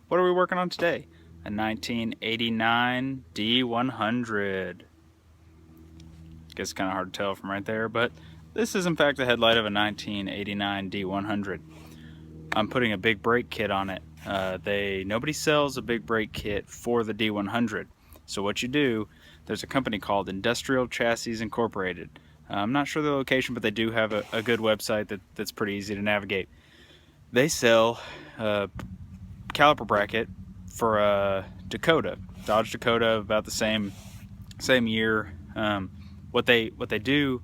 What are we working on today? A 1989 D100. Guess kind of hard to tell from right there, but this is in fact the headlight of a 1989 D100. I'm putting a big brake kit on it. Nobody sells a big brake kit for the D100. So what you do, there's a company called Industrial Chassis Incorporated. I'm not sure the location, but they do have a good website that's pretty easy to navigate. They sell Caliper Bracket for a Dakota, Dodge Dakota, about the same year. What they do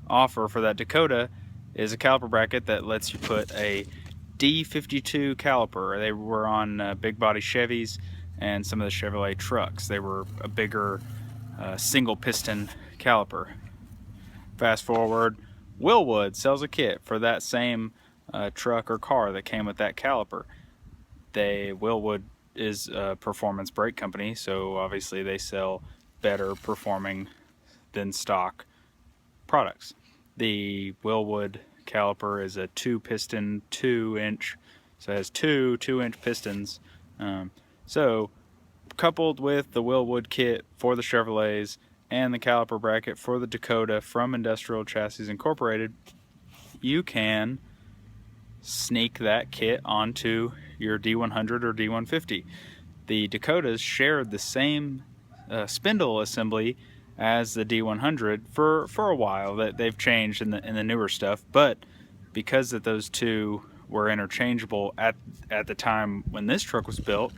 offer for that Dakota is a caliper bracket that lets you put a D52 caliper. They were on big body Chevys and some of the Chevrolet trucks. They were a bigger single piston caliper. Fast forward, Wilwood sells a kit for that same truck or car that came with that caliper. Wilwood is a performance brake company, so obviously they sell better performing than stock products. The Wilwood caliper is a 2-piston 2-inch, so it has two 2-inch pistons. So coupled with the Wilwood kit for the Chevrolets and the caliper bracket for the Dakota from Industrial Chassis Incorporated, you can sneak that kit onto your D100 or D150. The Dakotas shared the same spindle assembly as the D100 for a while. That they've changed in the newer stuff, but because that those two were interchangeable at the time when this truck was built,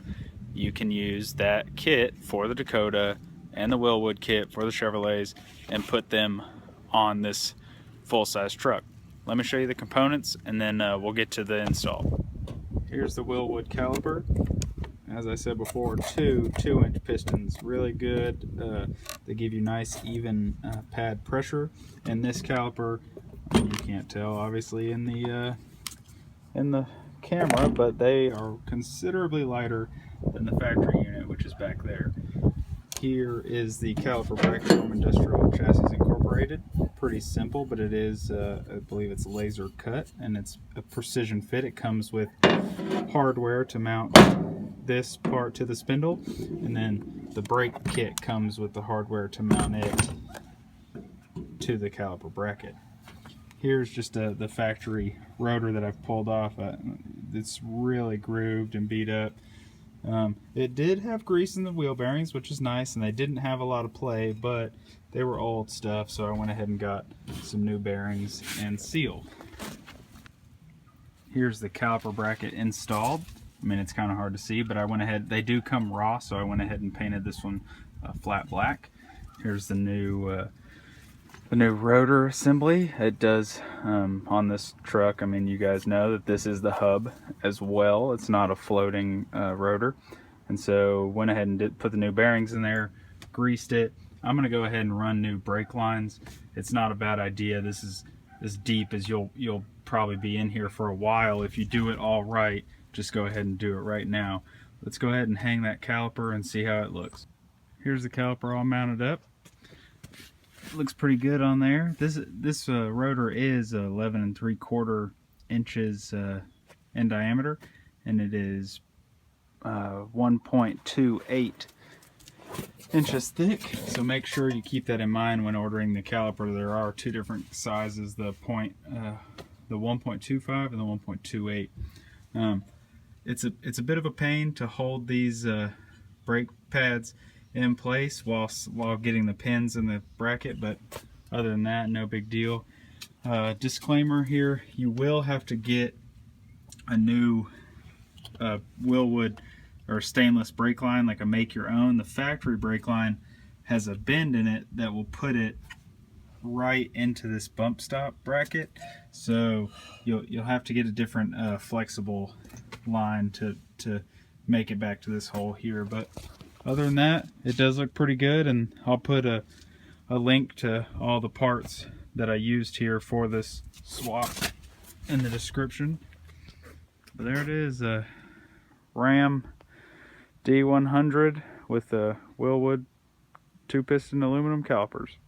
you can use that kit for the Dakota and the Wilwood kit for the Chevrolets and put them on this full-size truck. Let me show you the components and then we'll get to the install. Here's the Wilwood caliper. As I said before, two 2-inch pistons, really good. They give you nice even pad pressure. And this caliper, you can't tell obviously in the camera, but they are considerably lighter than the factory unit, which is back there. Here is the caliper bracket from Industrial Chassis Incorporated. Pretty simple, but it is, I believe it's laser cut, and it's a precision fit. It comes with hardware to mount this part to the spindle, and then the brake kit comes with the hardware to mount it to the caliper bracket. Here's just the factory rotor that I've pulled off. It's really grooved and beat up. It did have grease in the wheel bearings, which is nice, and they didn't have a lot of play, but they were old stuff, so I went ahead and got some new bearings and sealed. Here's the caliper bracket installed. I mean, it's kind of hard to see, but I went ahead, they do come raw, so I went ahead and painted this one flat black. Here's the new rotor assembly. It does, on this truck, I mean, you guys know that this is the hub as well. It's not a floating rotor. And so went ahead and put the new bearings in there, greased it. I'm gonna go ahead and run new brake lines. It's not a bad idea. This is as deep as you'll probably be in here for a while. If you do it all right, just go ahead and do it right now. Let's go ahead and hang that caliper and see how it looks. Here's the caliper all mounted up. Looks pretty good on there. This rotor is 11 3/4 inches in diameter, and it is 1.28 inches thick. So make sure you keep that in mind when ordering the caliper. There are two different sizes: the 1.25 and the 1.28. It's a bit of a pain to hold these brake pads in place while getting the pins in the bracket, but other than that, no big deal. Disclaimer here, you will have to get a new Wilwood or stainless brake line, like a make your own. The factory brake line has a bend in it that will put it right into this bump stop bracket, so you'll have to get a different flexible line to make it back to this hole here. But other than that, it does look pretty good, and I'll put a link to all the parts that I used here for this swap in the description. But there it is, a Ram D100 with the Wilwood 2-piston aluminum calipers.